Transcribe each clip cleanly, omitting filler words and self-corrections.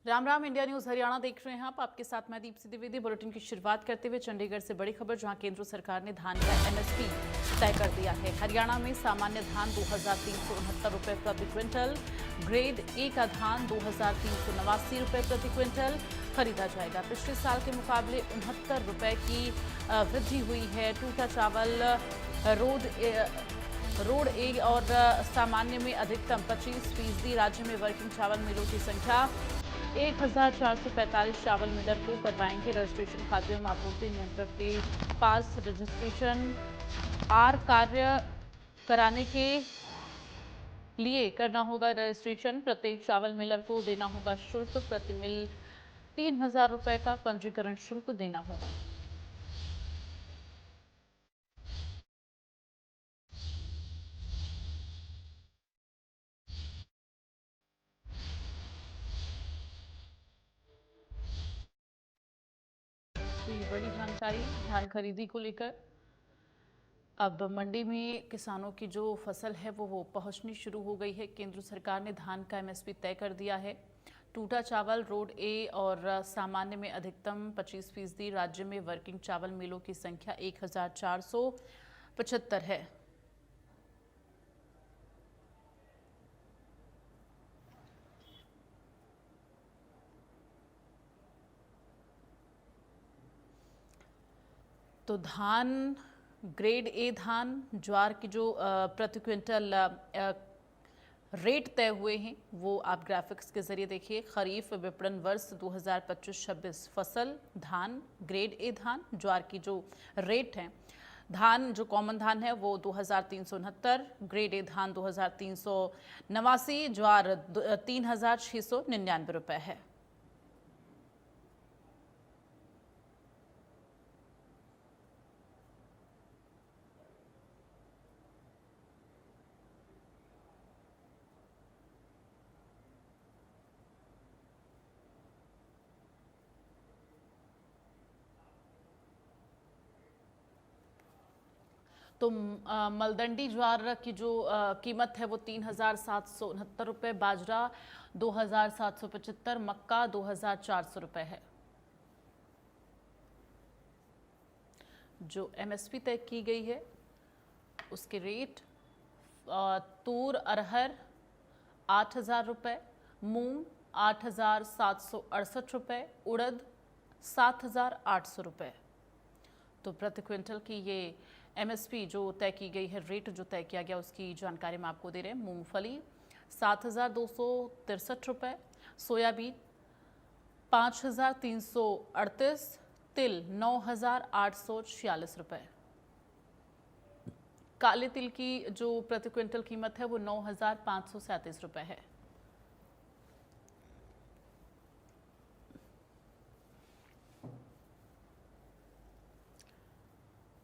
Ram Ram. India news Haryana देख रहे हैं आप। आपके साथ मैं दीप्ति द्विवेदी। बुलेटिन की शुरुआत करते हुए चंडीगढ़ से बड़ी खबर, जहां केंद्र सरकार ने धान का एमएसपी तय कर दिया है। हरियाणा में सामान्य धान 2369 रुपए प्रति क्विंटल, ग्रेड ए का धान 2389 रुपए प्रति क्विंटल खरीदा जाएगा। पिछले साल के मुकाबले 69 रुपए की वृद्धि हुई है। टूटा चावल रोड ए और सामान्य में अधिकतम 25%। राज्य में वर्किंग चावल मिलों की संख्या 1445 चावल मिलर को करवाएंगे रजिस्ट्रेशन। खाद्य एवं आपूर्ति नियंत्रक के पास रजिस्ट्रेशन कार्य कराने के लिए करना होगा रजिस्ट्रेशन। प्रत्येक चावल मिलर को देना होगा शुल्क। प्रति मिल 3000 रुपए का पंजीकरण शुल्क देना होगा। तो ये बड़ी जानकारी धान खरीदी को लेकर। अब मंडी में किसानों की जो फसल है वो पहुंचनी शुरू हो गई है। केंद्र सरकार ने धान का एमएसपी तय कर दिया है। टूटा चावल रोड ए और सामान्य में अधिकतम 25%। राज्य में वर्किंग चावल मिलों की संख्या 1475 है। तो धान ग्रेड ए धान ज्वार की जो प्रति क्विंटल रेट तय हुए हैं वो आप ग्राफिक्स के जरिए देखिए। खरीफ विपणन वर्ष 2025-26 फसल धान ग्रेड ए धान ज्वार की जो रेट है, धान जो कॉमन धान है वो 2369, ग्रेड ए धान 2389, ज्वार 3699 रुपए है। तो मलदंडी ज्वार की जो कीमत है वो 3769 रुपये, बाजरा 2775, मक्का 2400 रुपये है। जो एमएसपी तय की गई है उसके रेट तूर अरहर 8000 रुपये, मूंग 8768 रुपये, उड़द 7800 रुपये। तो प्रति क्विंटल की ये एमएसपी जो तय की गई है, रेट जो तय किया गया उसकी जानकारी हम आपको दे रहे हैं। मूंगफली 7263 रुपये, सोयाबीन 5338, तिल 9846 रुपये। काले तिल की जो प्रति क्विंटल कीमत है वो 9537 रुपये है।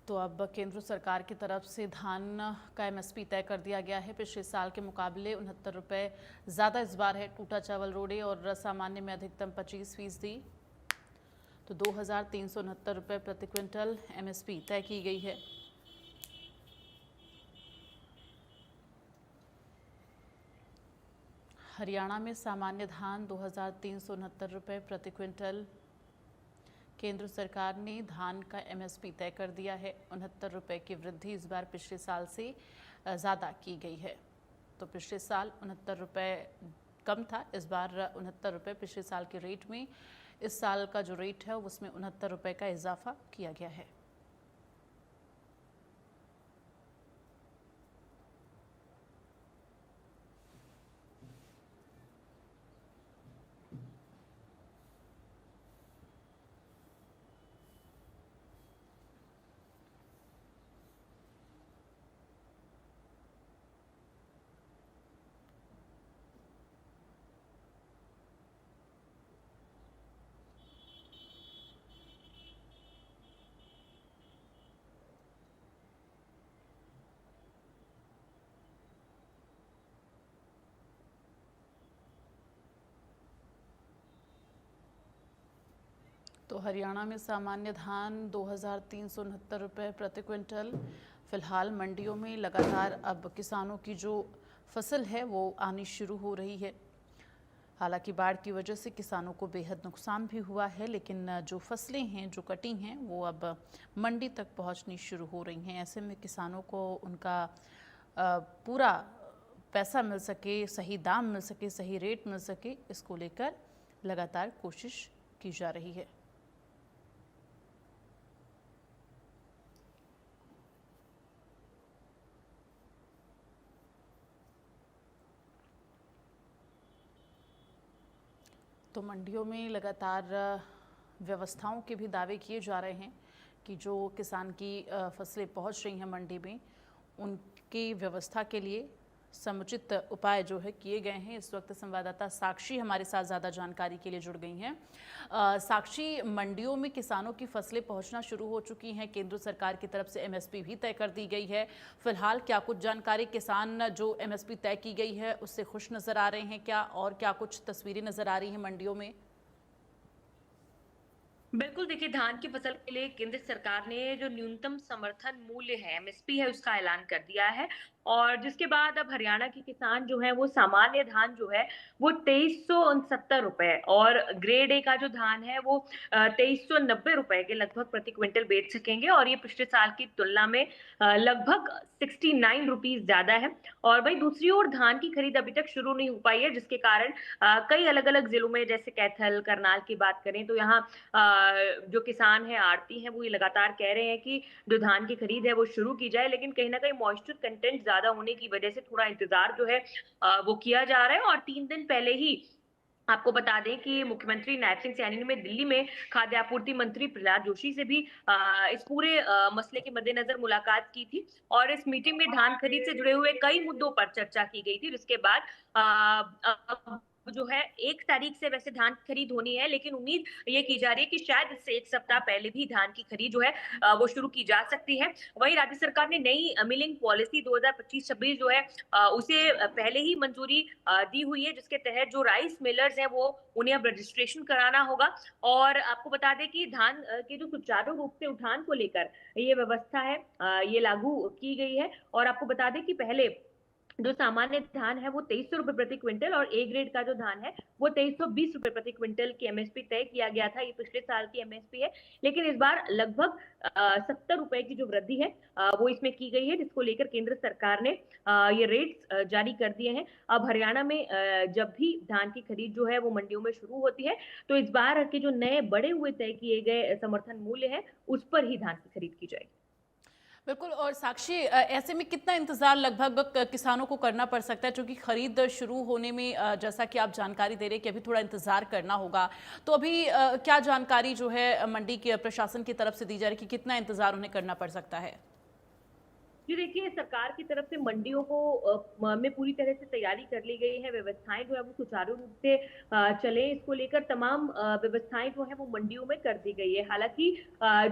तो अब केंद्र सरकार की तरफ से धान का एमएसपी तय कर दिया गया है। पिछले साल के मुकाबले 69 रुपये ज़्यादा इस बार है। टूटा चावल रोडे और सामान्य में अधिकतम 25%। तो 2369 रुपये प्रति क्विंटल एमएसपी तय की गई है। हरियाणा में सामान्य धान 2369 रुपये प्रति क्विंटल। केंद्र सरकार ने धान का एमएसपी तय कर दिया है। 69 रुपये की वृद्धि इस बार पिछले साल से ज़्यादा की गई है। तो पिछले साल 69 रुपये कम था, इस बार 69 रुपये पिछले साल के रेट में इस साल का जो रेट है उसमें 69 रुपये का इजाफा किया गया है। तो हरियाणा में सामान्य धान 2369 रुपये प्रति क्विंटल। फिलहाल मंडियों में लगातार अब किसानों की जो फसल है वो आनी शुरू हो रही है। हालांकि बाढ़ की वजह से किसानों को बेहद नुकसान भी हुआ है, लेकिन जो फसलें हैं जो कटी हैं वो अब मंडी तक पहुंचनी शुरू हो रही हैं। ऐसे में किसानों को उनका पूरा पैसा मिल सके, सही दाम मिल सके, सही रेट मिल सके, इसको लेकर लगातार कोशिश की जा रही है। तो मंडियों में लगातार व्यवस्थाओं के भी दावे किए जा रहे हैं कि जो किसान की फसलें पहुंच रही हैं मंडी में, उनकी व्यवस्था के लिए समुचित उपाय जो है किए गए हैं। इस वक्त संवाददाता साक्षी हमारे साथ ज़्यादा जानकारी के लिए जुड़ गई हैं। साक्षी, मंडियों में किसानों की फसलें पहुंचना शुरू हो चुकी हैं, केंद्र सरकार की तरफ से एमएसपी भी तय कर दी गई है। फिलहाल क्या कुछ जानकारी, किसान जो एमएसपी तय की गई है उससे खुश नज़र आ रहे हैं क्या, और क्या कुछ तस्वीरें नज़र आ रही हैं मंडियों में? बिल्कुल, देखिए धान की फसल के लिए केंद्र सरकार ने जो न्यूनतम समर्थन मूल्य है, एमएसपी है, उसका ऐलान कर दिया है। और जिसके बाद अब हरियाणा के किसान जो है वो सामान्य धान जो है वो 2369 रुपए और ग्रेड ए का जो धान है वो 2390 रुपए के लगभग प्रति क्विंटल बेच सकेंगे। और ये पिछले साल की तुलना में लगभग 69 रुपीज ज्यादा है। और वही दूसरी ओर धान की खरीद अभी तक शुरू नहीं हो पाई है, जिसके कारण कई अलग अलग जिलों में, जैसे कैथल, करनाल की बात करें तो यहाँ जो किसान है, आड़ती हैं, वो ये लगातार कह रहे हैं कि जो धान की खरीद है वो शुरू की जाए, लेकिन कहीं ना कहीं मॉइस्चर कंटेंट ज्यादा होने की वजह से थोड़ा इंतजार जो है वो किया जा रहा है। और 3 दिन पहले ही आपको बता दें कि मुख्यमंत्री नायब सिंह सैनी ने दिल्ली में खाद्य आपूर्ति मंत्री प्रहलाद जोशी से भी इस पूरे मसले के मद्देनजर मुलाकात की थी। और इस मीटिंग में धान खरीद से जुड़े हुए कई मुद्दों पर चर्चा की गई थी, जिसके बाद अब जो है 1 तारीख से वैसे धान की खरीद होनी है, लेकिन उम्मीद ये की जा रही है कि शायद इससे 1 सप्ताह पहले भी धान की खरीद जो है वो शुरू की जा सकती है। वहीं राज्य सरकार ने नई मिलिंग पॉलिसी 2025-26 जो है उसे पहले ही मंजूरी दी हुई है, जिसके तहत जो राइस मिलर्स हैं वो उन्हें अब रजिस्ट्रेशन कराना होगा। और आपको बता दें कि धान के जो सुचारू रूप से उठान को लेकर ये व्यवस्था है, ये लागू की गई है। और आपको बता दें कि पहले जो सामान्य धान है वो 2300 रुपए प्रति क्विंटल और ए ग्रेड का जो धान है वो 2320 रुपए प्रति क्विंटल की एमएसपी तय किया गया था। ये पिछले साल की एमएसपी है, लेकिन इस बार लगभग 70 रुपए की जो वृद्धि है वो इसमें की गई है, जिसको लेकर केंद्र सरकार ने ये रेट्स जारी कर दिए हैं। अब हरियाणा में जब भी धान की खरीद जो है वो मंडियों में शुरू होती है, तो इस बार के जो नए बढ़े हुए तय किए गए समर्थन मूल्य है उस पर ही धान की खरीद की जाएगी। बिल्कुल। और साक्षी, ऐसे में कितना इंतजार लगभग किसानों को करना पड़ सकता है, क्योंकि खरीद शुरू होने में जैसा कि आप जानकारी दे रहे हैं कि अभी थोड़ा इंतजार करना होगा, तो अभी क्या जानकारी जो है मंडी के प्रशासन की तरफ से दी जा रही है कि कितना इंतजार उन्हें करना पड़ सकता है? जी देखिए, सरकार की तरफ से मंडियों को में पूरी तरह से तैयारी कर ली गई है। व्यवस्थाएं जो है वो सुचारू रूप से चले, इसको लेकर तमाम व्यवस्थाएं जो है वो मंडियों में कर दी गई है। हालांकि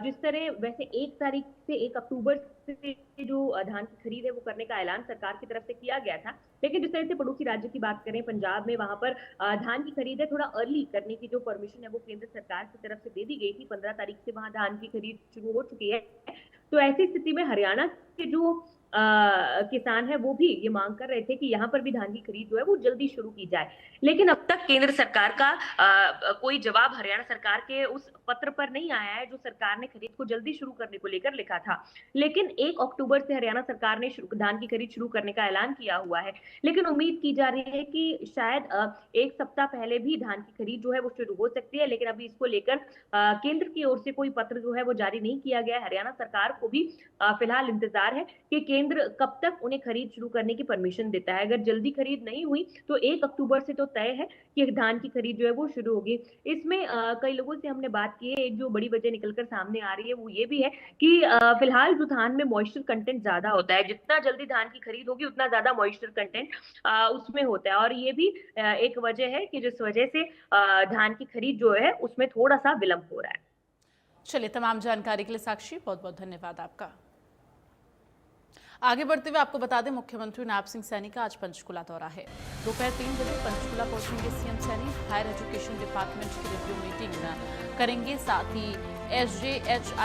जिस तरह वैसे 1 तारीख से 1 अक्टूबर से जो धान की खरीद है वो करने का ऐलान सरकार की तरफ से किया गया था, लेकिन जिस तरह से पड़ोसी राज्य की बात करें, पंजाब में, वहां पर धान की खरीद है थोड़ा अर्ली करने की जो परमिशन है वो केंद्र सरकार की तरफ से दे दी गई थी। 15 तारीख से वहां धान की खरीद शुरू हो चुकी है। तो ऐसी स्थिति में हरियाणा के जो किसान है वो भी ये मांग कर रहे थे कि यहाँ पर भी धान की खरीद जो है वो जल्दी शुरू की जाए, लेकिन अब तक केंद्र सरकार का कोई जवाब हरियाणा सरकार के उस पत्र पर नहीं आया है जो सरकार ने खरीद को जल्दी शुरू करने को लेकर लिखा था। लेकिन 1 अक्टूबर से हरियाणा सरकार ने धान की खरीद शुरू करने का ऐलान किया हुआ है, लेकिन उम्मीद की जा रही है कि शायद 1 सप्ताह पहले भी धान की खरीद जो है वो शुरू हो सकती है। लेकिन अभी इसको लेकर केंद्र की ओर से कोई पत्र जो है वो जारी नहीं किया गया। हरियाणा सरकार को भी फिलहाल इंतजार है कि केंद्र कब तक उन्हें खरीद शुरू करने की परमिशन देता है। अगर जल्दी खरीद नहीं हुई तो 1 अक्टूबर से तो तय है कि धान की खरीद जो है वो शुरू होगी। इसमें कई लोगों से हमने बात की है, एक जो बड़ी वजह निकलकर सामने आ रही है वो ये भी है कि फिलहाल जो धान में मॉइस्चर कंटेंट ज्यादा होता है, जितना जल्दी धान की खरीद होगी उतना ज्यादा मॉइस्चर कंटेंट उसमें होता है, और ये भी एक वजह है कि जिस वजह से धान की खरीद जो है उसमें थोड़ा सा विलंब हो रहा है। चलिए, तमाम जानकारी के लिए साक्षी बहुत बहुत धन्यवाद आपका। आगे बढ़ते हुए आपको बता दें, मुख्यमंत्री नायब सिंह सैनी का आज पंचकुला दौरा है। दोपहर 3 बजे पंचकुला पहुंचेंगे CM Saini. Higher education department की रिव्यू मीटिंग करेंगे, साथ ही SJHI